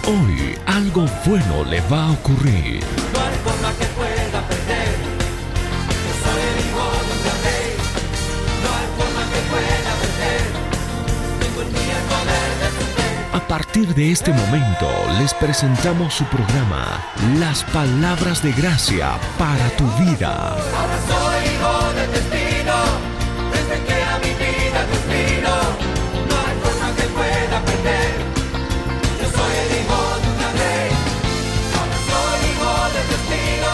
Hoy algo bueno le va a ocurrir. No hay forma que pueda perder. Yo soy el hijo de un gran rey. No hay forma que pueda perder. Tengo en mí el poder de su fe. A partir de este momento les presentamos su programa, Las Palabras de Gracia para tu vida. Ahora soy hijo del destino. Desde que a mi vida Dios vino. No hay forma que pueda perder. Yo soy el hijo de un gran rey. Ahora soy hijo del destino.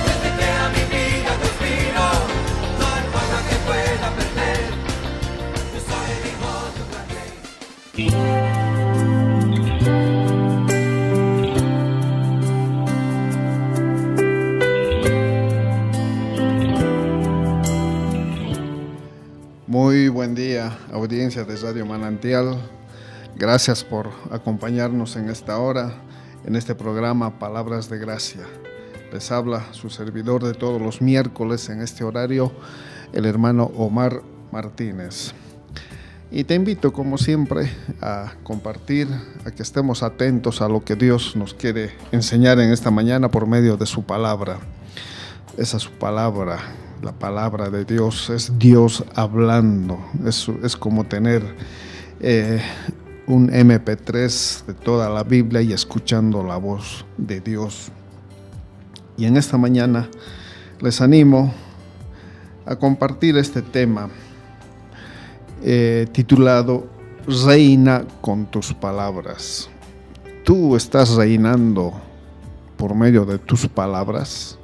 Desde que a mi vida Dios vino. No hay forma que pueda perder. Yo soy el hijo de un gran rey. Muy buen día, audiencia de Radio Manantial. Gracias por acompañarnos en esta hora, en este programa Palabras de Gracia. Les habla su servidor de todos los miércoles en este horario, el hermano Omar Martínez. Y te invito, como siempre, a compartir, a que estemos atentos a lo que Dios nos quiere enseñar en esta mañana por medio de su palabra. Esa es su palabra. La palabra de Dios es Dios hablando. Es como tener un MP3 de toda la Biblia y escuchando la voz de Dios. Y en esta mañana les animo a compartir este tema titulado Reina con tus palabras. ¿Tú estás reinando por medio de tus palabras?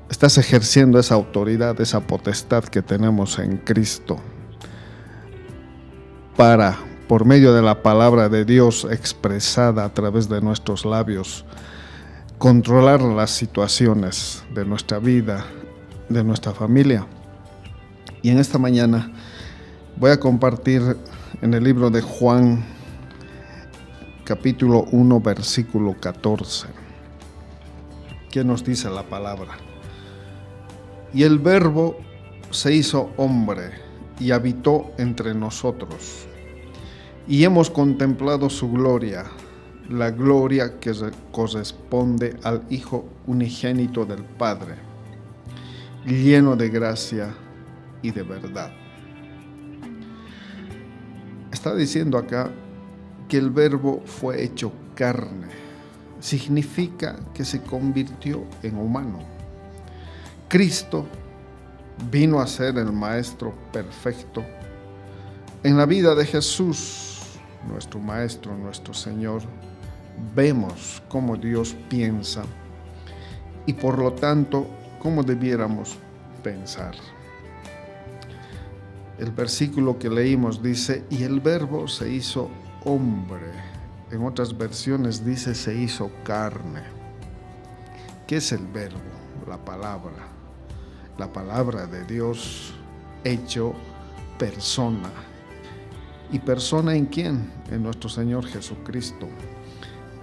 Estás ejerciendo esa autoridad, esa potestad que tenemos en Cristo para, por medio de la palabra de Dios expresada a través de nuestros labios, controlar las situaciones de nuestra vida, de nuestra familia. Y en esta mañana voy a compartir en el libro de Juan, capítulo 1, versículo 14. ¿Qué nos dice la palabra? Y el Verbo se hizo hombre y habitó entre nosotros. Y hemos contemplado su gloria, la gloria que corresponde al Hijo unigénito del Padre, lleno de gracia y de verdad. Está diciendo acá que el Verbo fue hecho carne. Significa que se convirtió en humano. Cristo vino a ser el Maestro perfecto. En la vida de Jesús, nuestro Maestro, nuestro Señor, vemos cómo Dios piensa y por lo tanto cómo debiéramos pensar. El versículo que leímos dice, y el Verbo se hizo hombre. En otras versiones dice, se hizo carne. ¿Qué es el Verbo? La palabra. La palabra de Dios hecho persona. ¿Y persona en quién? En nuestro Señor Jesucristo.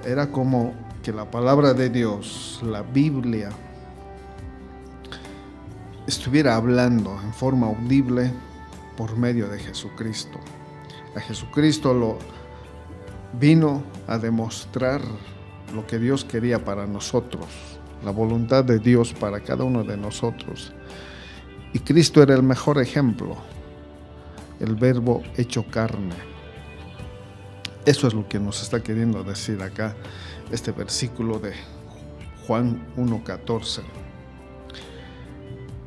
Era como que la palabra de Dios, la Biblia, estuviera hablando en forma audible por medio de Jesucristo. A Jesucristo lo vino a demostrar lo que Dios quería para nosotros, la voluntad de Dios para cada uno de nosotros. Y Cristo era el mejor ejemplo, el Verbo hecho carne. Eso es lo que nos está queriendo decir acá este versículo de Juan 1:14.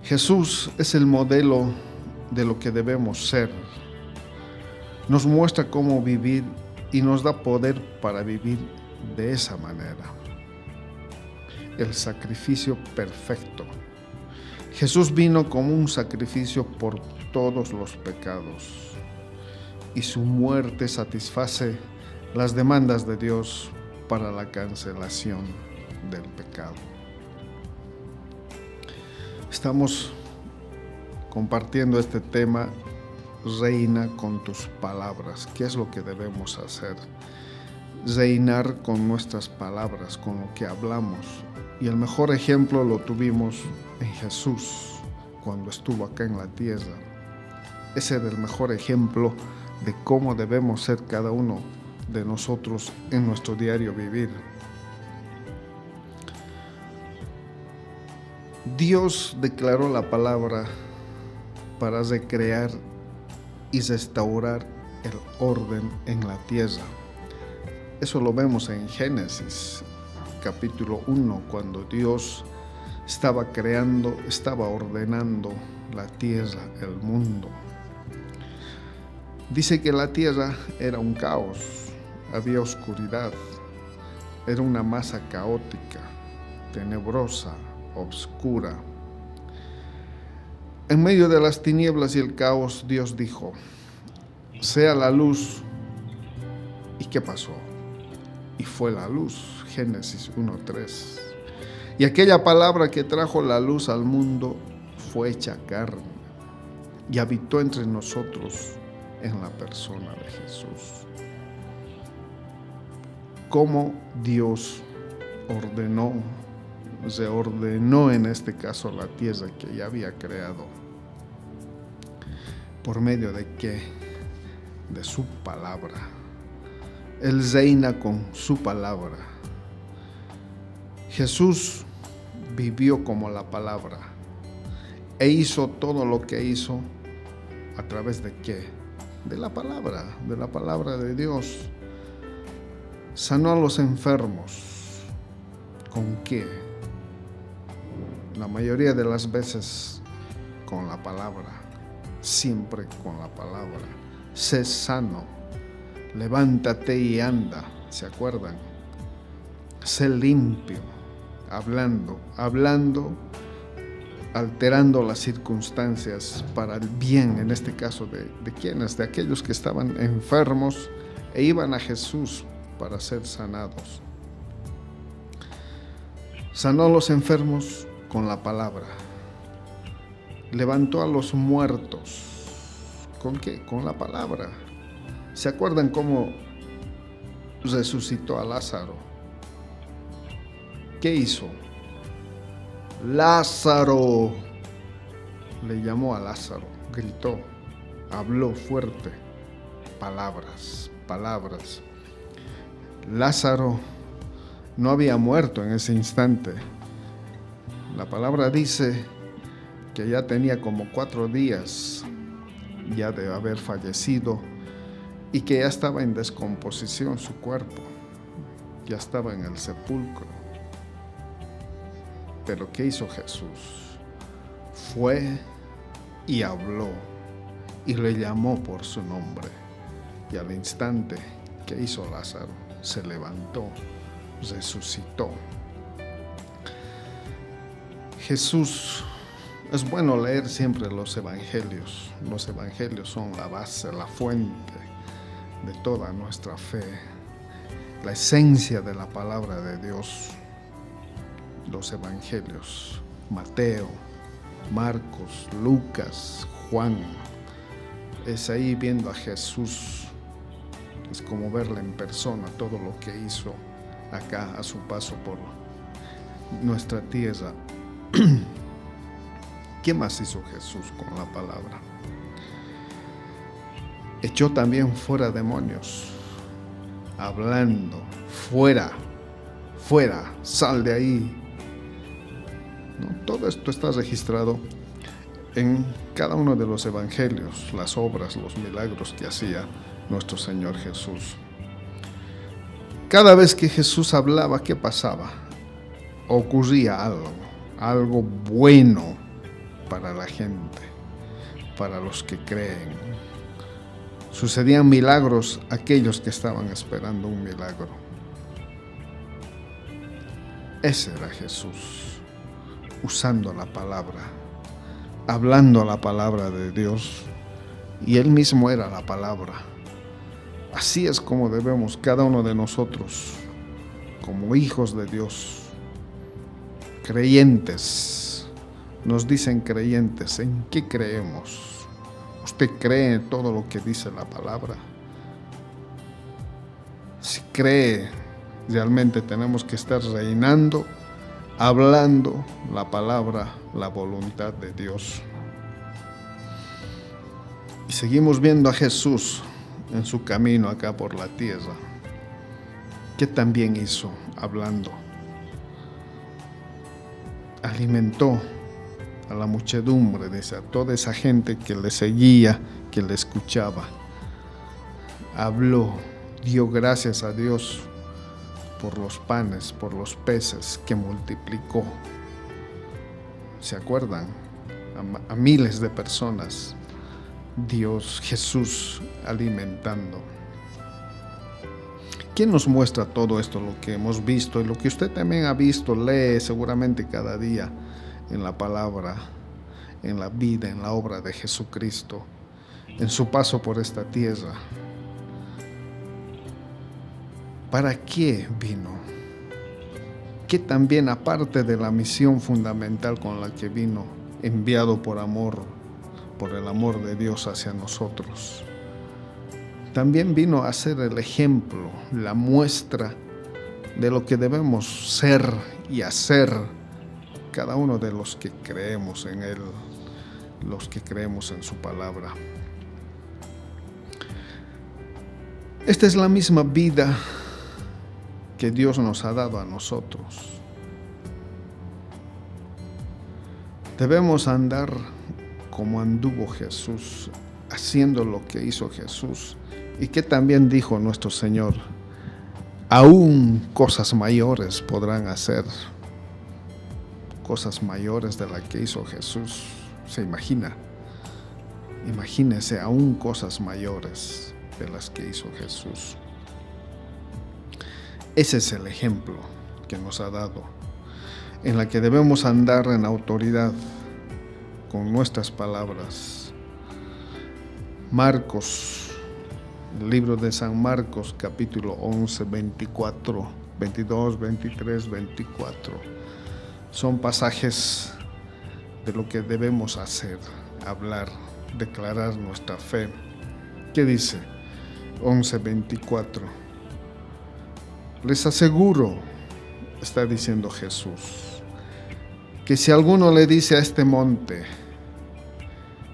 Jesús es el modelo de lo que debemos ser. Nos muestra cómo vivir y nos da poder para vivir de esa manera. El sacrificio perfecto. Jesús vino como un sacrificio por todos los pecados y su muerte satisface las demandas de Dios para la cancelación del pecado. Estamos compartiendo este tema, reina con tus palabras. ¿Qué es lo que debemos hacer? Reinar con nuestras palabras, con lo que hablamos. Y el mejor ejemplo lo tuvimos en Jesús cuando estuvo acá en la tierra. Ese era el mejor ejemplo de cómo debemos ser cada uno de nosotros en nuestro diario vivir. Dios declaró la palabra para recrear y restaurar el orden en la tierra. Eso lo vemos en Génesis capítulo 1, cuando Dios estaba creando, estaba ordenando la tierra, el mundo. Dice que la tierra era un caos, había oscuridad, era una masa caótica, tenebrosa, oscura. En medio de las tinieblas y el caos, Dios dijo: sea la luz. ¿Y qué pasó? Y fue la luz. Génesis 1:3. Y aquella palabra que trajo la luz al mundo fue hecha carne y habitó entre nosotros en la persona de Jesús. Cómo Dios reordenó en este caso la tierra que ya había creado. ¿Por medio de qué? De su palabra. Él reina con su palabra. Jesús vivió como la palabra e hizo todo lo que hizo a través de qué? De la palabra de Dios. Sanó a los enfermos. ¿Con qué? La mayoría de las veces con la palabra, siempre con la palabra. Sé sano, levántate y anda, ¿se acuerdan? Sé limpio, hablando, alterando las circunstancias para el bien, en este caso de quienes, de aquellos que estaban enfermos e iban a Jesús para ser sanados. Sanó a los enfermos con la palabra. Levantó a los muertos. ¿Con qué? Con la palabra. ¿Se acuerdan cómo resucitó a Lázaro? ¿Qué hizo? ¡Lázaro! Le llamó a Lázaro, gritó, habló fuerte. Palabras. Lázaro no había muerto en ese instante. La palabra dice que ya tenía como 4 días ya de haber fallecido y que ya estaba en descomposición su cuerpo, ya estaba en el sepulcro. Pero ¿qué hizo Jesús? Fue y habló y le llamó por su nombre, y al instante, ¿qué hizo Lázaro? Se levantó, resucitó. Jesús, es bueno leer siempre los evangelios. Los evangelios son la base, la fuente de toda nuestra fe, la esencia de la palabra de Dios. Los evangelios, Mateo, Marcos, Lucas, Juan. Es ahí viendo a Jesús, es como verle en persona todo lo que hizo acá a su paso por nuestra tierra. ¿Qué más hizo Jesús con la palabra? Echó también fuera demonios, hablando, fuera, sal de ahí. ¿No? Todo esto está registrado en cada uno de los evangelios, las obras, los milagros que hacía nuestro Señor Jesús. Cada vez que Jesús hablaba, ¿qué pasaba? Ocurría algo bueno para la gente, para los que creen. Sucedían milagros a aquellos que estaban esperando un milagro. Ese era Jesús, usando la palabra, hablando la palabra de Dios, y Él mismo era la palabra. Así es como debemos cada uno de nosotros, como hijos de Dios, creyentes. Nos dicen creyentes, ¿en qué creemos? ¿Usted cree en todo lo que dice la palabra? Si cree, realmente tenemos que estar reinando, hablando la palabra, la voluntad de Dios. Y seguimos viendo a Jesús en su camino acá por la tierra. ¿qué también hizo hablando? Alimentó a la muchedumbre, a toda esa gente que le seguía, que le escuchaba. Habló, dio gracias a Dios por los panes, por los peces que multiplicó. ¿Se acuerdan? A miles de personas, Jesús alimentando. ¿Quién nos muestra todo esto, lo que hemos visto y lo que usted también ha visto, lee seguramente cada día en la palabra, en la vida, en la obra de Jesucristo, en su paso por esta tierra? ¿Para qué vino? Que también, aparte de la misión fundamental con la que vino, enviado por el amor de Dios hacia nosotros, también vino a ser el ejemplo, la muestra de lo que debemos ser y hacer cada uno de los que creemos en Él, los que creemos en su palabra. Esta es la misma vida que Dios nos ha dado a nosotros. Debemos andar como anduvo Jesús, haciendo lo que hizo Jesús y que también dijo nuestro Señor: aún cosas mayores podrán hacer, cosas mayores de las que hizo Jesús. ¿Se imagina? Imagínese aún cosas mayores de las que hizo Jesús. Ese es el ejemplo que nos ha dado, en la que debemos andar en autoridad con nuestras palabras. Marcos, el libro de San Marcos, capítulo 11, 24, 22, 23, 24. Son pasajes de lo que debemos hacer, hablar, declarar nuestra fe. ¿Qué dice? 11, 24. Les aseguro, está diciendo Jesús, que si alguno le dice a este monte: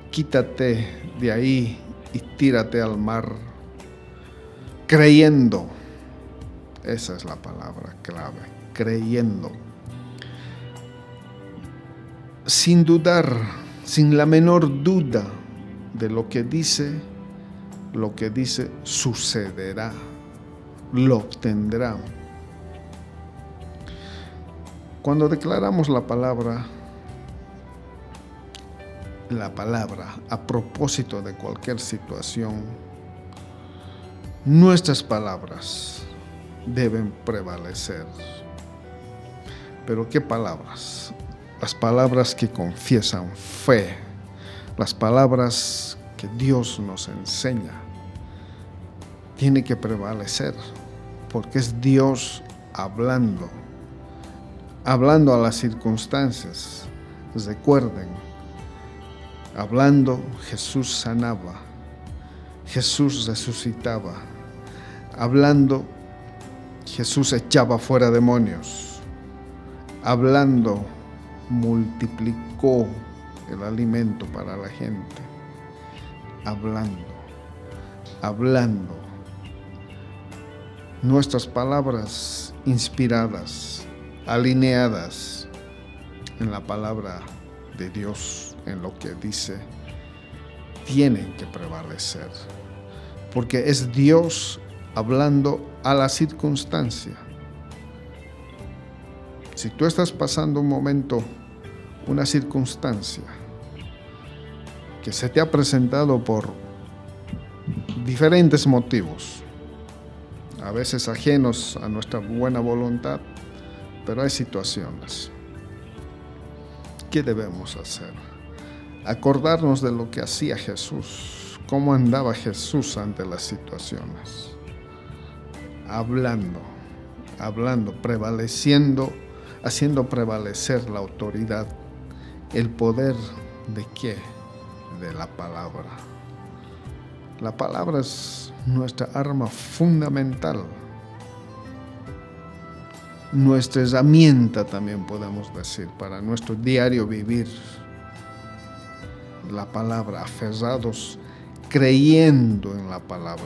quítate de ahí y tírate al mar, creyendo, esa es la palabra clave, creyendo, sin dudar, sin la menor duda de lo que dice sucederá, lo obtendrá. Cuando declaramos la palabra a propósito de cualquier situación, nuestras palabras deben prevalecer. ¿Pero qué palabras? Las palabras que confiesan fe, las palabras que Dios nos enseña, tiene que prevalecer, porque es Dios hablando a las circunstancias. Recuerden, hablando Jesús sanaba, Jesús resucitaba, hablando Jesús echaba fuera demonios, hablando multiplicó el alimento para la gente, hablando. Nuestras palabras inspiradas, alineadas en la palabra de Dios, en lo que dice, tienen que prevalecer, porque es Dios hablando a la circunstancia. Si tú estás pasando un momento, una circunstancia que se te ha presentado por diferentes motivos, a veces ajenos a nuestra buena voluntad, pero hay situaciones. ¿Qué debemos hacer? Acordarnos de lo que hacía Jesús, cómo andaba Jesús ante las situaciones. Hablando, prevaleciendo, haciendo prevalecer la autoridad, el poder ¿de qué? De la palabra. La palabra es nuestra arma fundamental, nuestra herramienta también podemos decir para nuestro diario vivir. La palabra, aferrados, creyendo en la palabra,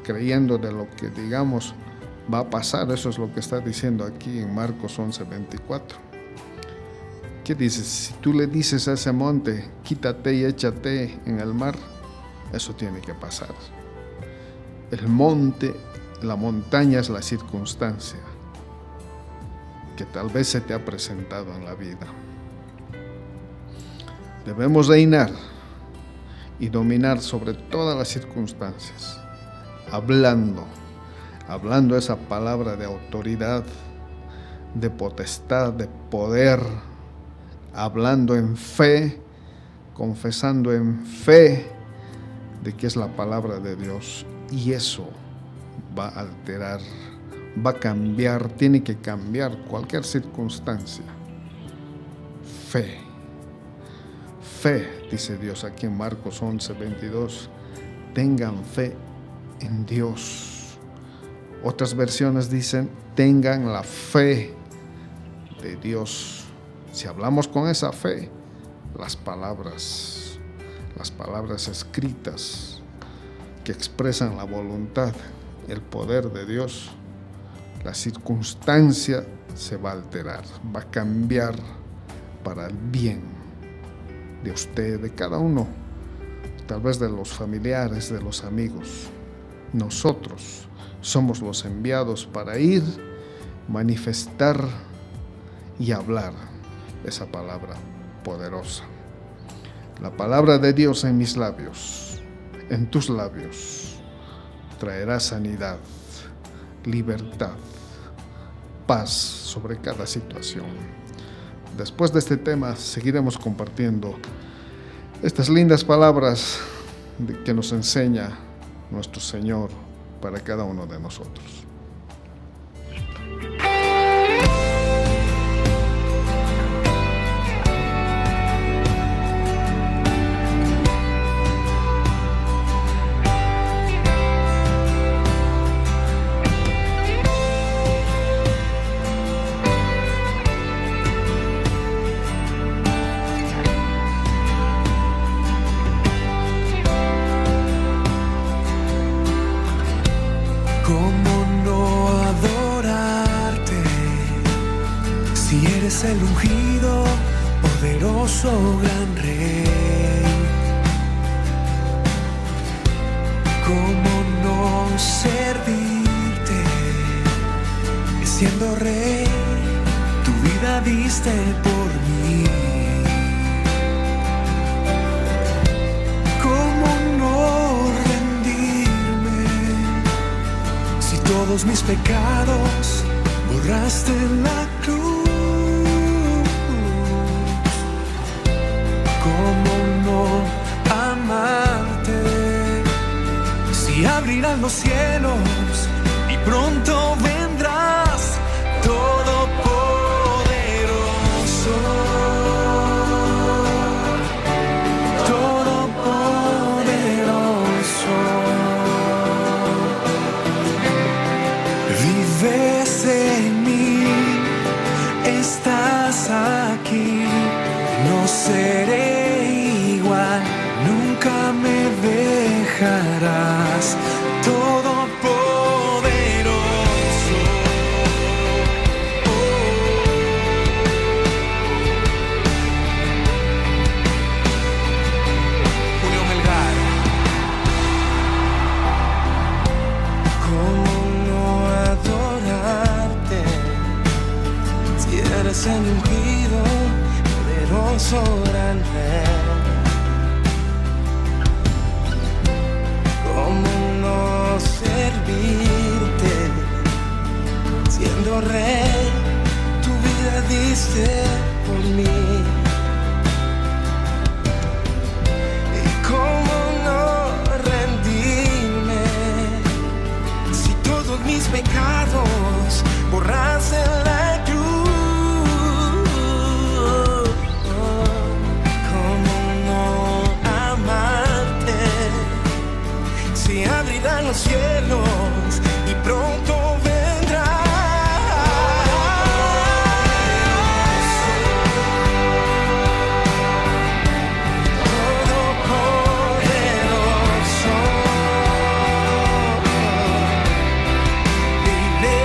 creyendo de lo que digamos va a pasar. Eso es lo que está diciendo aquí en Marcos 11:24. ¿Qué dices? Si tú le dices a ese monte, quítate y échate en el mar, eso tiene que pasar. El monte, la montaña es la circunstancia que tal vez se te ha presentado en la vida. Debemos reinar y dominar sobre todas las circunstancias, hablando esa palabra de autoridad, de potestad, de poder, hablando en fe, confesando en fe de que es la palabra de Dios, y eso va a alterar, va a cambiar, tiene que cambiar cualquier circunstancia. Fe, dice Dios aquí en Marcos 11:22, tengan fe en Dios. Otras versiones dicen, tengan la fe de Dios. Si hablamos con esa fe, las palabras escritas que expresan la voluntad, el poder de Dios, la circunstancia se va a alterar, va a cambiar para el bien de usted, de cada uno, tal vez de los familiares, de los amigos. Nosotros somos los enviados para ir, manifestar y hablar esa palabra poderosa. La palabra de Dios en mis labios, en tus labios, traerá sanidad, libertad, paz sobre cada situación. Después de este tema seguiremos compartiendo estas lindas palabras que nos enseña nuestro Señor para cada uno de nosotros. El ungido, poderoso gran rey. ¿Cómo no servirte? Siendo rey, tu vida diste por mí. ¿Cómo no rendirme? Si todos mis pecados borraste en la cruz. Si abrirán los cielos y pronto vendrás, todopoderoso, todopoderoso. Vives en mí, estás aquí, no seré igual, nunca me dejarás, todopoderoso. Julio Melgar. ¿Cómo no adorarte si eres el ungido, poderoso gran rey? Servirte, siendo rey, tu vida diste por mí. Y cómo no rendirme, si todos mis pecados borraste en la cruz. Cómo no amarte, si abrirán los cielos y pronto todopoderoso, vive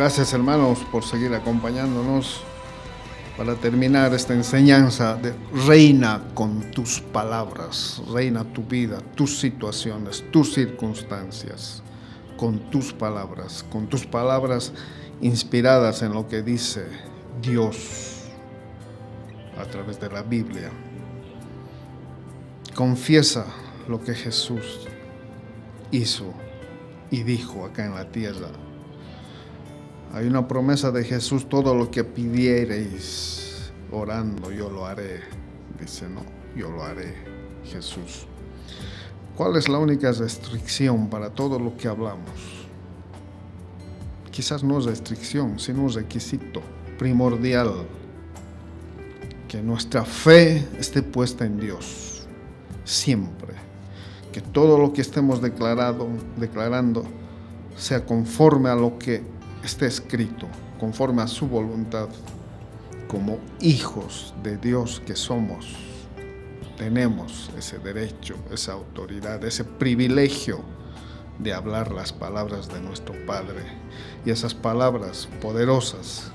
Gracias, hermanos, por seguir acompañándonos para terminar esta enseñanza de reina con tus palabras, reina tu vida, tus situaciones, tus circunstancias, con tus palabras inspiradas en lo que dice Dios a través de la Biblia. Confiesa lo que Jesús hizo y dijo acá en la tierra. Hay una promesa de Jesús: todo lo que pidiereis orando, yo lo haré. Dice, no, yo lo haré, Jesús. ¿Cuál es la única restricción para todo lo que hablamos? Quizás no es restricción, sino un requisito primordial: que nuestra fe esté puesta en Dios siempre, que todo lo que estemos declarando sea conforme a lo que esté escrito, conforme a su voluntad. Como hijos de Dios que somos, tenemos ese derecho, esa autoridad, ese privilegio de hablar las palabras de nuestro Padre. Y esas palabras poderosas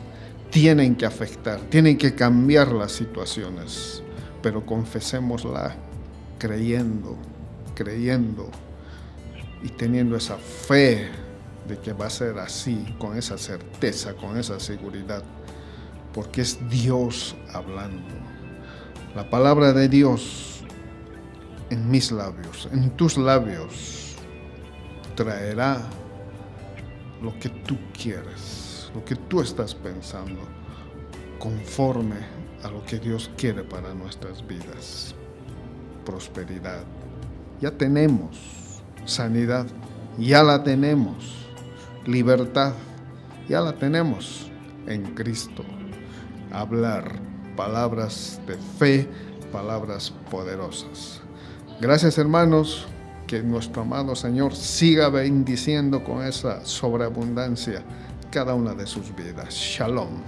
tienen que afectar, tienen que cambiar las situaciones, pero confesémosla creyendo y teniendo esa fe de que va a ser así, con esa certeza, con esa seguridad, porque es Dios hablando. La palabra de Dios en mis labios, en tus labios, traerá lo que tú quieres, lo que tú estás pensando, conforme a lo que Dios quiere para nuestras vidas. Prosperidad. Ya tenemos sanidad, ya la tenemos. Libertad, ya la tenemos en Cristo. Hablar palabras de fe, palabras poderosas. Gracias, hermanos, que nuestro amado Señor siga bendiciendo con esa sobreabundancia cada una de sus vidas. Shalom.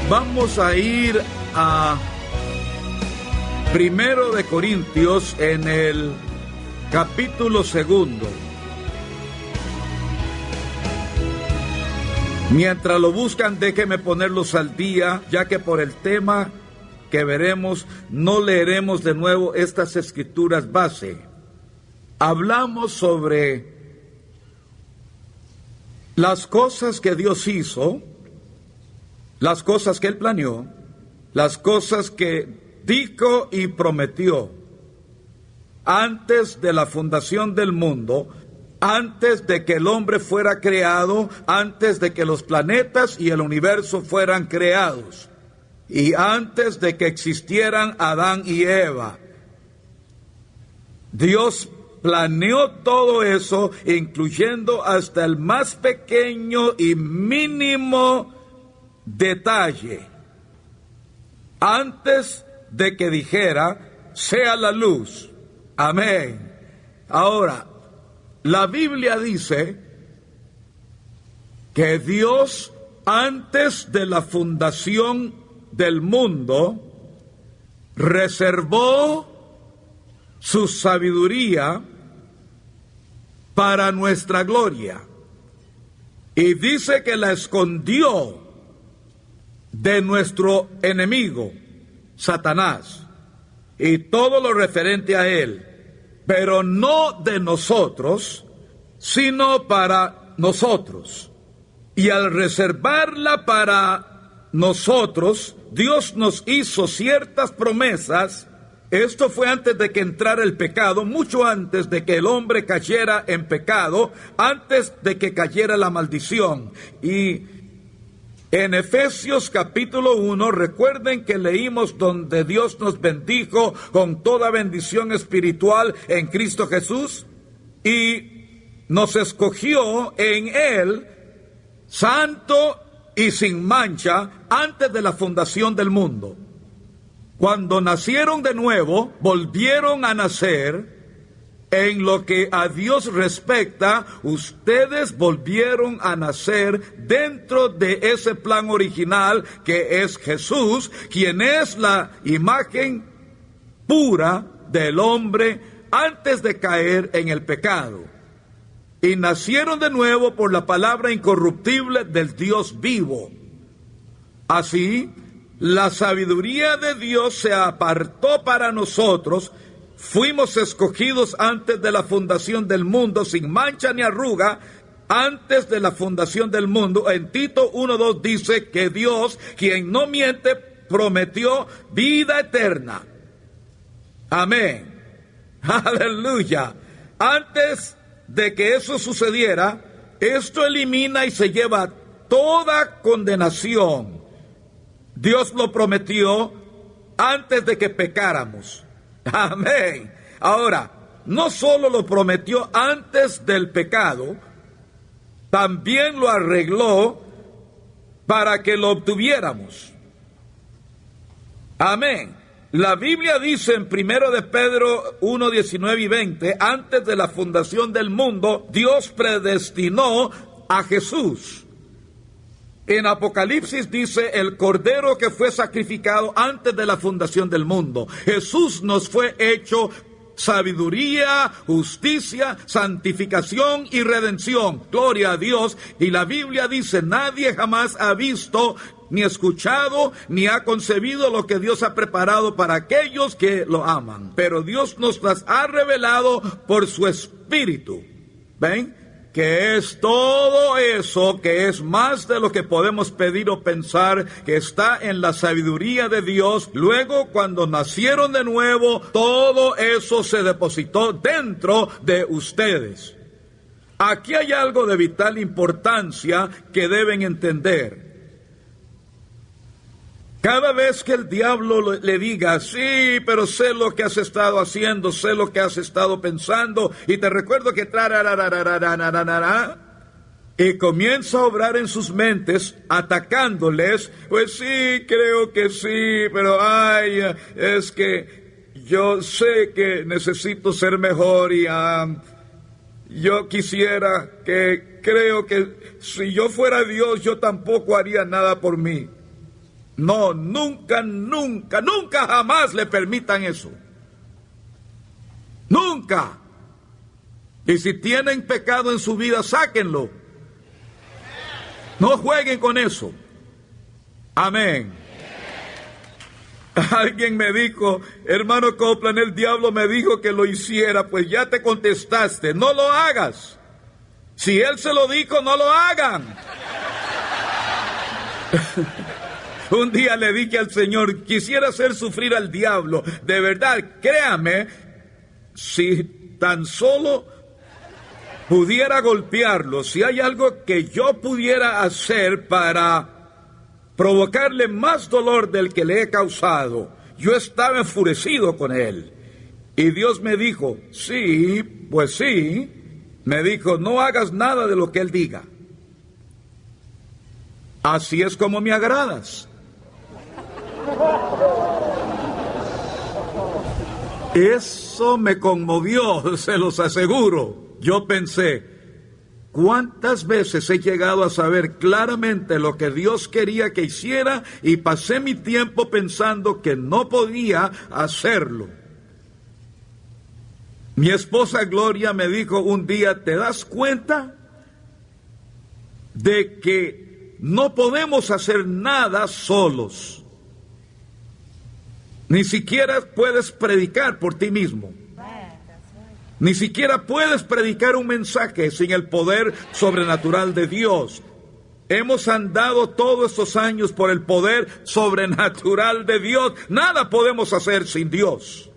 Vamos a ir a 1 de Corintios en el capítulo 2. Mientras lo buscan, déjenme ponerlos al día, ya que por el tema que veremos no leeremos de nuevo estas escrituras base. Hablamos sobre las cosas que Dios hizo, las cosas que Él planeó, las cosas que dijo y prometió antes de la fundación del mundo, antes de que el hombre fuera creado, antes de que los planetas y el universo fueran creados, y antes de que existieran Adán y Eva. Dios planeó todo eso, incluyendo hasta el más pequeño y mínimo detalle, antes de que dijera, sea la luz. Amén. Ahora, la Biblia dice que Dios, antes de la fundación del mundo, reservó su sabiduría para nuestra gloria. Y dice que la escondió de nuestro enemigo, Satanás, y todo lo referente a él, pero no de nosotros, sino para nosotros. Y al reservarla para nosotros, Dios nos hizo ciertas promesas. Esto fue antes de que entrara el pecado, mucho antes de que el hombre cayera en pecado, antes de que cayera la maldición. Y En Efesios capítulo 1, recuerden que leímos donde Dios nos bendijo con toda bendición espiritual en Cristo Jesús y nos escogió en Él santo y sin mancha antes de la fundación del mundo. Cuando nacieron de nuevo, volvieron a nacer. En lo que a Dios respecta, ustedes volvieron a nacer dentro de ese plan original que es Jesús, quien es la imagen pura del hombre antes de caer en el pecado. Y nacieron de nuevo por la palabra incorruptible del Dios vivo. Así, la sabiduría de Dios se apartó para nosotros. Fuimos escogidos antes de la fundación del mundo, sin mancha ni arruga, antes de la fundación del mundo. En Tito 1:2 dice que Dios, quien no miente, prometió vida eterna. Amén. Aleluya. Antes de que eso sucediera, esto elimina y se lleva toda condenación. Dios lo prometió antes de que pecáramos. Amén. Ahora, no solo lo prometió antes del pecado, también lo arregló para que lo obtuviéramos. Amén. La Biblia dice en 1 de Pedro 1:19 y 20, antes de la fundación del mundo, Dios predestinó a Jesús. En Apocalipsis dice, el Cordero que fue sacrificado antes de la fundación del mundo. Jesús nos fue hecho sabiduría, justicia, santificación y redención. Gloria a Dios. Y la Biblia dice, nadie jamás ha visto, ni escuchado, ni ha concebido lo que Dios ha preparado para aquellos que lo aman. Pero Dios nos las ha revelado por su Espíritu. ¿Ven? Que es todo eso, que es más de lo que podemos pedir o pensar, que está en la sabiduría de Dios. Luego, cuando nacieron de nuevo, todo eso se depositó dentro de ustedes. Aquí hay algo de vital importancia que deben entender. Cada vez que el diablo le diga, sí, pero sé lo que has estado haciendo, sé lo que has estado pensando, y te recuerdo que y comienza a obrar en sus mentes, atacándoles, pues sí, creo que sí, pero ay, es que yo sé que necesito ser mejor y yo quisiera que, creo que si yo fuera Dios, yo tampoco haría nada por mí. No, nunca, nunca, nunca jamás le permitan eso. Nunca. Y si tienen pecado en su vida, sáquenlo. No jueguen con eso. Amén. Alguien me dijo, hermano Copeland, el diablo me dijo que lo hiciera. Pues ya te contestaste, no lo hagas. Si él se lo dijo, no lo hagan. Un día le dije al Señor, quisiera hacer sufrir al diablo. De verdad, créame, si tan solo pudiera golpearlo, si hay algo que yo pudiera hacer para provocarle más dolor del que le he causado, yo estaba enfurecido con él. Y Dios me dijo, sí, pues sí. Me dijo, no hagas nada de lo que él diga. Así es como me agradas. Eso me conmovió, se los aseguro. Yo pensé, ¿cuántas veces he llegado a saber claramente lo que Dios quería que hiciera y pasé mi tiempo pensando que no podía hacerlo? Mi esposa Gloria me dijo un día, ¿te das cuenta de que no podemos hacer nada solos? Ni siquiera puedes predicar por ti mismo. Ni siquiera puedes predicar un mensaje sin el poder sobrenatural de Dios. Hemos andado todos estos años por el poder sobrenatural de Dios. Nada podemos hacer sin Dios.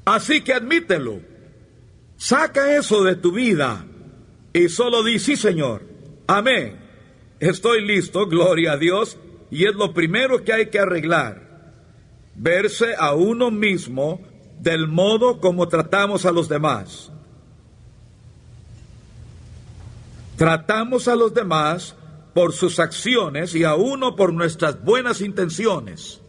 Así que admítelo. Saca eso de tu vida y solo di, sí, Señor. Amén. Estoy listo, gloria a Dios, y es lo primero que hay que arreglar. Verse a uno mismo del modo como tratamos a los demás. Tratamos a los demás por sus acciones y a uno por nuestras buenas intenciones.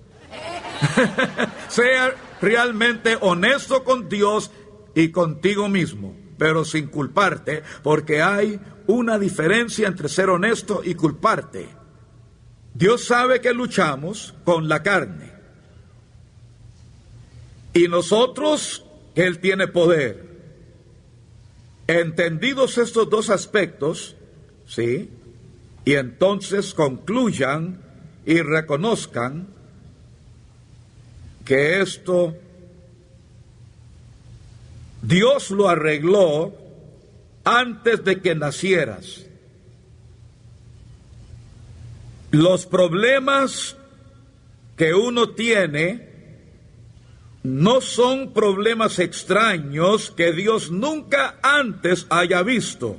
Sea realmente honesto con Dios y contigo mismo, pero sin culparte, porque hay una diferencia entre ser honesto y culparte. Dios sabe que luchamos con la carne. Y nosotros, Él tiene poder. Entendidos estos dos aspectos, ¿sí? Y entonces concluyan y reconozcan que esto Dios lo arregló antes de que nacieras. Los problemas que uno tiene no son problemas extraños que Dios nunca antes haya visto.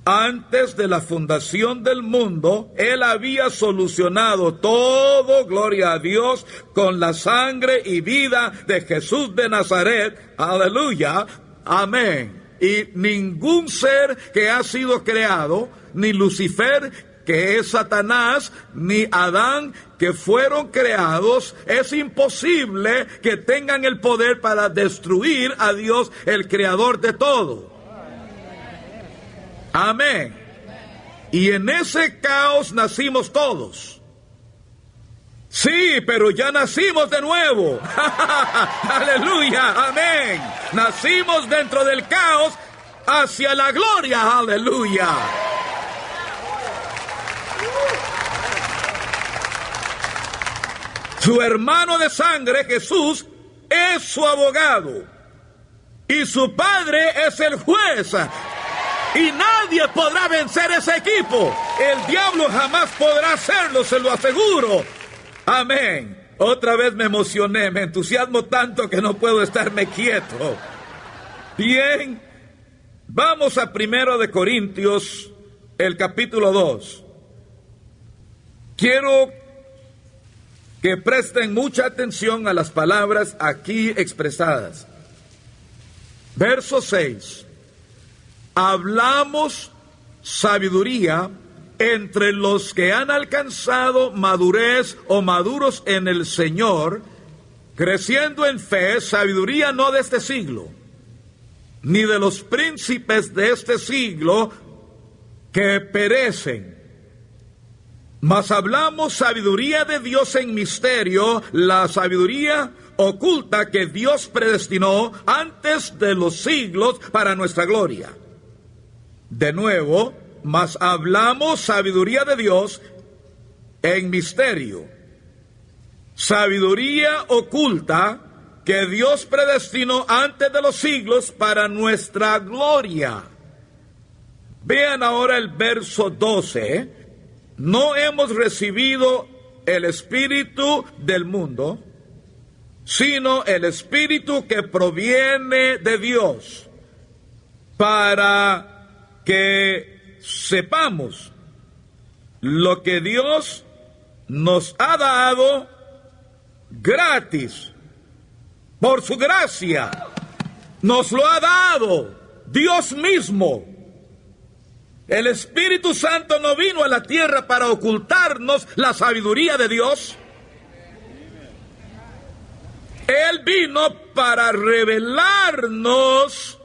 Antes de la fundación del mundo, Él había solucionado todo, gloria a Dios, con la sangre y vida de Jesús de Nazaret. Aleluya, amén. Y ningún ser que ha sido creado, ni Lucifer, que es Satanás, ni Adán, que fueron creados, es imposible que tengan el poder para destruir a Dios, el creador de todo. Amén. Y en ese caos nacimos todos. Sí, pero ya nacimos de nuevo. Aleluya, amén. Nacimos dentro del caos hacia la gloria. Aleluya. Su hermano de sangre, Jesús, es su abogado. Y su padre es el juez. Y nadie podrá vencer ese equipo. El diablo jamás podrá hacerlo, se lo aseguro. Amén. Otra vez me emocioné, me entusiasmo tanto que no puedo estarme quieto. Bien, vamos a 1 de Corintios, el capítulo 2. Quiero que presten mucha atención a las palabras aquí expresadas. Verso 6. Hablamos sabiduría entre los que han alcanzado madurez o maduros en el Señor, creciendo en fe, sabiduría no de este siglo, ni de los príncipes de este siglo que perecen. Mas hablamos sabiduría de Dios en misterio, la sabiduría oculta que Dios predestinó antes de los siglos para nuestra gloria. De nuevo, mas hablamos sabiduría de Dios en misterio, sabiduría oculta que Dios predestinó antes de los siglos para nuestra gloria. Vean ahora el verso 12. No hemos recibido el espíritu del mundo, sino el espíritu que proviene de Dios, para que sepamos lo que Dios nos ha dado gratis, por su gracia. Nos lo ha dado Dios mismo. El Espíritu Santo no vino a la tierra para ocultarnos la sabiduría de Dios. Él vino para revelarnos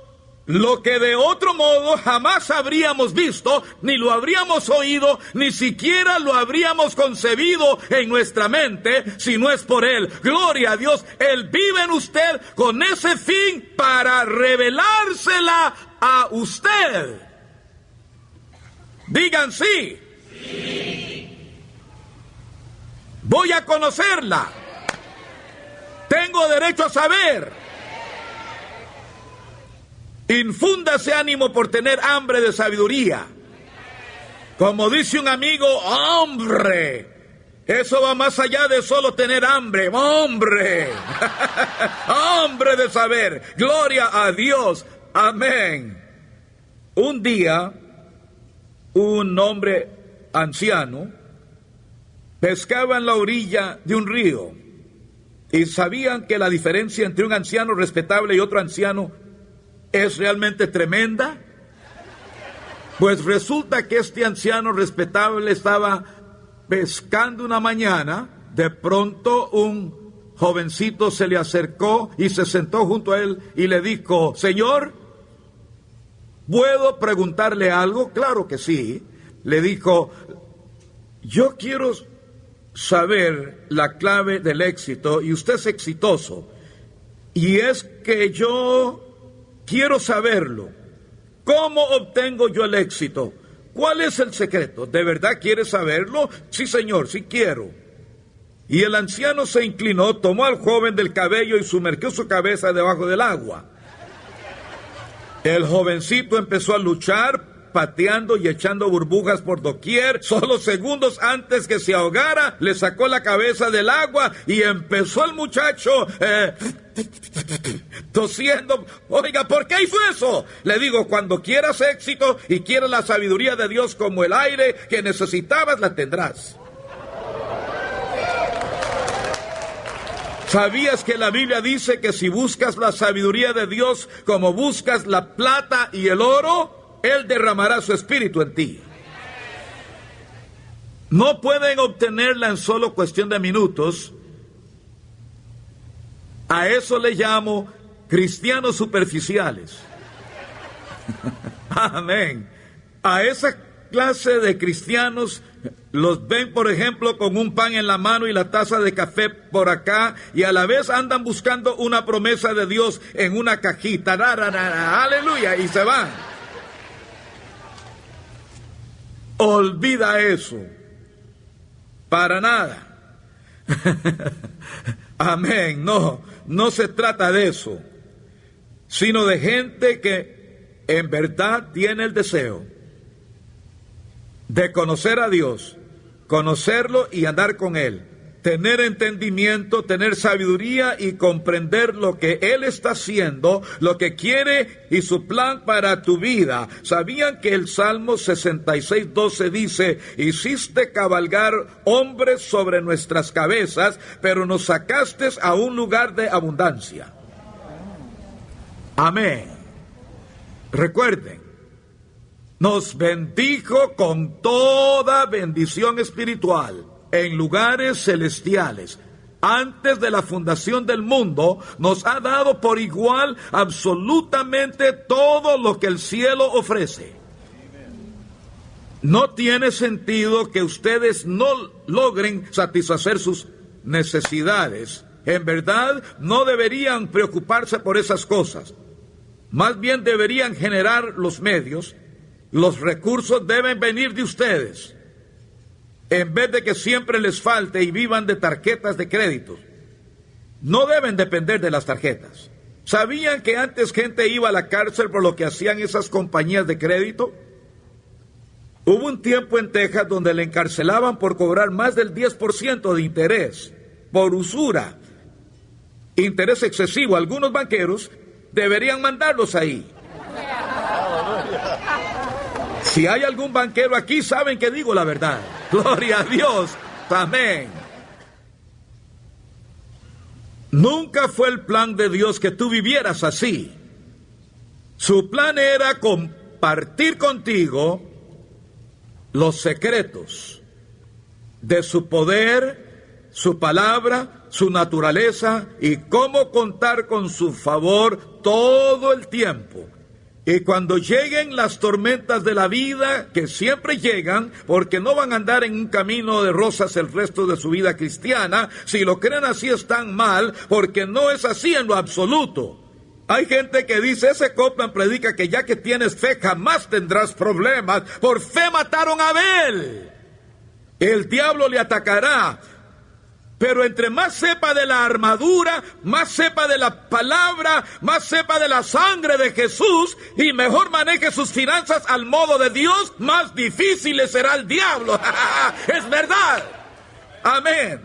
lo que de otro modo jamás habríamos visto, ni lo habríamos oído, ni siquiera lo habríamos concebido en nuestra mente, si no es por Él. Gloria a Dios, Él vive en usted con ese fin para revelársela a usted. Digan sí. Sí. Voy a conocerla. Tengo derecho a saber. Infúndase ánimo por tener hambre de sabiduría. Como dice un amigo, hombre, eso va más allá de solo tener hambre, hombre. Hambre de saber. Gloria a Dios. Amén. Un día un hombre anciano pescaba en la orilla de un río, y sabían que la diferencia entre un anciano respetable y otro anciano es realmente tremenda. Pues resulta que este anciano respetable estaba pescando una mañana. De pronto un jovencito se le acercó y se sentó junto a él y le dijo: Señor, ¿puedo preguntarle algo? Claro que sí. Le dijo: yo quiero saber la clave del éxito, y usted es exitoso, y es que yo quiero saberlo. ¿Cómo obtengo yo el éxito? ¿Cuál es el secreto? ¿De verdad quiere saberlo? Sí, señor, sí quiero. Y el anciano se inclinó, tomó al joven del cabello y sumergió su cabeza debajo del agua. El jovencito empezó a luchar, pateando y echando burbujas por doquier. Solo segundos antes que se ahogara, le sacó la cabeza del agua y empezó el muchacho tosiendo. Oiga, ¿por qué hizo eso? Le digo, cuando quieras éxito y quieras la sabiduría de Dios como el aire que necesitabas, la tendrás. ¿Sabías que la Biblia dice que si buscas la sabiduría de Dios como buscas la plata y el oro, Él derramará su espíritu en ti? No pueden obtenerla en solo cuestión de minutos. A eso le llamo cristianos superficiales. Amén. A esa clase de cristianos los ven, por ejemplo, con un pan en la mano y la taza de café por acá, y a la vez andan buscando una promesa de Dios en una cajita. Aleluya, y se van. Olvida eso. Para nada. Amén. No se trata de eso, sino de gente que en verdad tiene el deseo de conocer a Dios, conocerlo y andar con Él, tener entendimiento, tener sabiduría y comprender lo que Él está haciendo, lo que quiere y su plan para tu vida. ¿Sabían que el Salmo 66:12 dice: hiciste cabalgar hombres sobre nuestras cabezas, pero nos sacaste a un lugar de abundancia? Amén. Recuerden, nos bendijo con toda bendición espiritual en lugares celestiales. Antes de la fundación del mundo, nos ha dado por igual absolutamente todo lo que el cielo ofrece. No tiene sentido que ustedes no logren satisfacer sus necesidades. En verdad, no deberían preocuparse por esas cosas. Más bien deberían generar los medios. Los recursos deben venir de ustedes, en vez de que siempre les falte y vivan de tarjetas de crédito. No deben depender de las tarjetas. ¿Sabían que antes gente iba a la cárcel por lo que hacían esas compañías de crédito? Hubo un tiempo en Texas donde le encarcelaban por cobrar más del 10% de interés, por usura, interés excesivo. Algunos banqueros deberían mandarlos ahí. Si hay algún banquero aquí, saben que digo la verdad. Gloria a Dios. Amén. Nunca fue el plan de Dios que tú vivieras así. Su plan era compartir contigo los secretos de su poder, su palabra, su naturaleza y cómo contar con su favor todo el tiempo. Y cuando lleguen las tormentas de la vida, que siempre llegan, porque no van a andar en un camino de rosas el resto de su vida cristiana, si lo creen así están mal, porque no es así en lo absoluto. Hay gente que dice, ese Copeland predica que ya que tienes fe jamás tendrás problemas. Por fe mataron a Abel. El diablo le atacará. Pero entre más sepa de la armadura, más sepa de la palabra, más sepa de la sangre de Jesús y mejor maneje sus finanzas al modo de Dios, más difícil le será el diablo. Es verdad. Amén.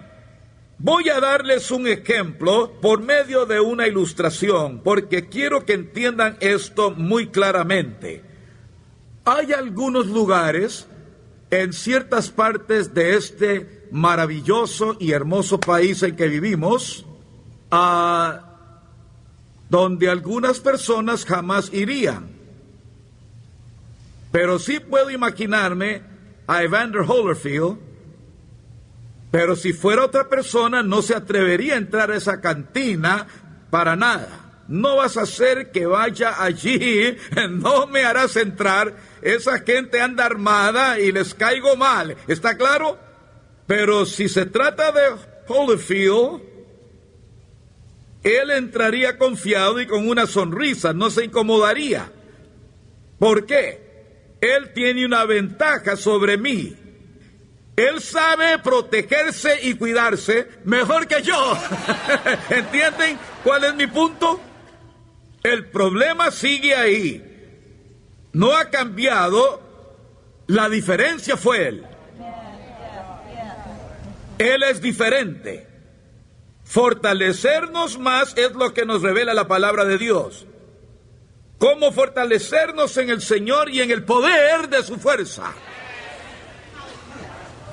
Voy a darles un ejemplo por medio de una ilustración, porque quiero que entiendan esto muy claramente. Hay algunos lugares en ciertas partes de este maravilloso y hermoso país en que vivimos, donde algunas personas jamás irían. Pero sí puedo imaginarme a Evander Holyfield, pero si fuera otra persona no se atrevería a entrar a esa cantina para nada. No vas a hacer que vaya allí, no me harás entrar, esa gente anda armada y les caigo mal, ¿está claro? Pero si se trata de Holyfield, él entraría confiado y con una sonrisa, no se incomodaría. ¿Por qué? Él tiene una ventaja sobre mí. Él sabe protegerse y cuidarse mejor que yo. ¿Entienden cuál es mi punto? El problema sigue ahí. No ha cambiado. La diferencia fue él. Él es diferente. Fortalecernos más es lo que nos revela la palabra de Dios. Cómo fortalecernos en el Señor y en el poder de su fuerza.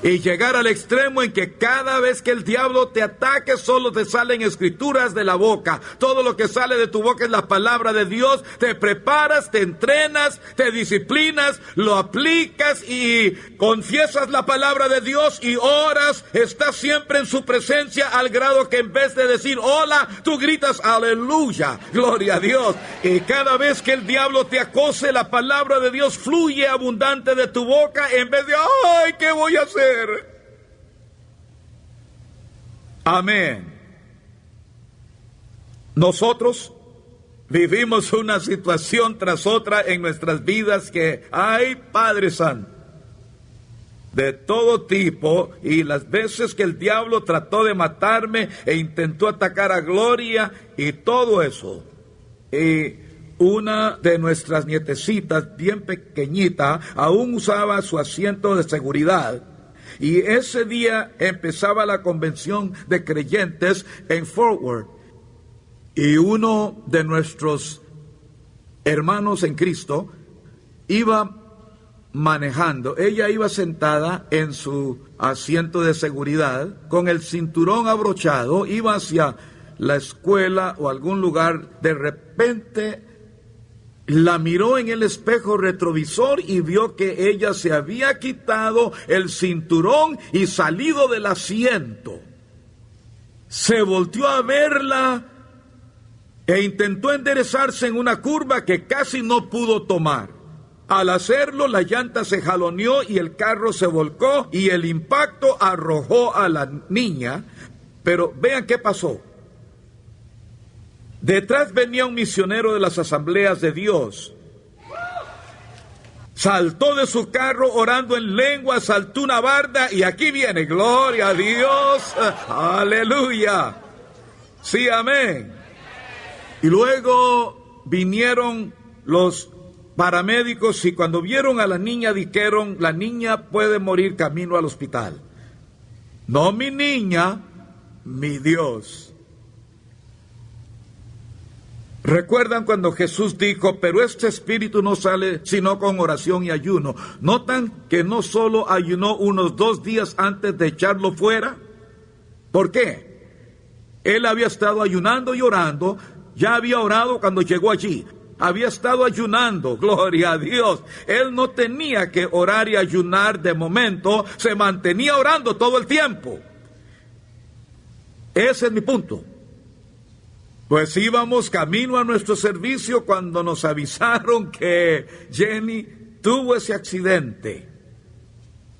Y llegar al extremo en que cada vez que el diablo te ataque solo te salen escrituras de la boca. Todo lo que sale de tu boca es la palabra de Dios. Te preparas, te entrenas, te disciplinas, lo aplicas y confiesas la palabra de Dios y oras. Estás siempre en su presencia al grado que en vez de decir hola, tú gritas aleluya, gloria a Dios. Y cada vez que el diablo te acose, la palabra de Dios fluye abundante de tu boca en vez de ay, ¿qué voy a hacer? Amén. Nosotros vivimos una situación tras otra en nuestras vidas que, ay, Padre Santo, de todo tipo, y las veces que el diablo trató de matarme e intentó atacar a Gloria y todo eso. Y una de nuestras nietecitas, bien pequeñita, aún usaba su asiento de seguridad. Y ese día empezaba la convención de creyentes en Fort Worth. Y uno de nuestros hermanos en Cristo iba manejando. Ella iba sentada en su asiento de seguridad, con el cinturón abrochado, iba hacia la escuela o algún lugar. De repente la miró en el espejo retrovisor y vio que ella se había quitado el cinturón y salido del asiento. Se volteó a verla e intentó enderezarse en una curva que casi no pudo tomar. Al hacerlo, la llanta se jaloneó y el carro se volcó y el impacto arrojó a la niña. Pero vean qué pasó. Detrás venía un misionero de las Asambleas de Dios. Saltó de su carro orando en lengua, saltó una barda y aquí viene, gloria a Dios, aleluya. Sí, amén. Y luego vinieron los paramédicos y cuando vieron a la niña dijeron, la niña puede morir camino al hospital. No mi niña, mi Dios. ¿Recuerdan cuando Jesús dijo, pero este espíritu no sale sino con oración y ayuno? ¿Notan que no solo ayunó unos 2 días antes de echarlo fuera? ¿Por qué? Él había estado ayunando y orando, ya había orado cuando llegó allí. Había estado ayunando, gloria a Dios. Él no tenía que orar y ayunar de momento, se mantenía orando todo el tiempo. Ese es mi punto. Pues íbamos camino a nuestro servicio cuando nos avisaron que Jenny tuvo ese accidente.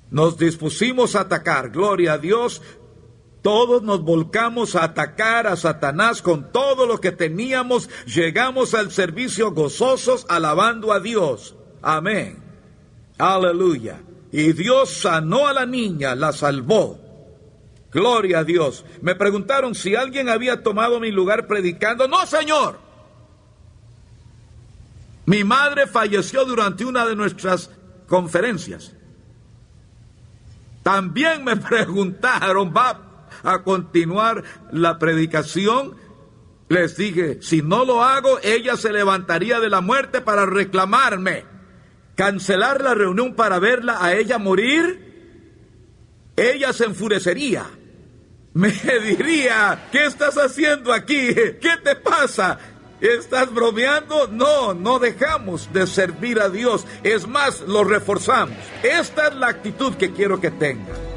Nos dispusimos a atacar, gloria a Dios. Todos nos volcamos a atacar a Satanás con todo lo que teníamos. Llegamos al servicio gozosos, alabando a Dios. Amén. Aleluya. Y Dios sanó a la niña, la salvó. Gloria a Dios. Me preguntaron si alguien había tomado mi lugar predicando. No, Señor. Mi madre falleció durante una de nuestras conferencias. También me preguntaron, ¿va a continuar la predicación? Les dije, si no lo hago, ella se levantaría de la muerte para reclamarme. cancelar la reunión para verla a ella morir, ella se enfurecería. Me diría, ¿qué estás haciendo aquí? ¿Qué te pasa? ¿Estás bromeando? No, no dejamos de servir a Dios. Es más, lo reforzamos. Esta es la actitud que quiero que tengan.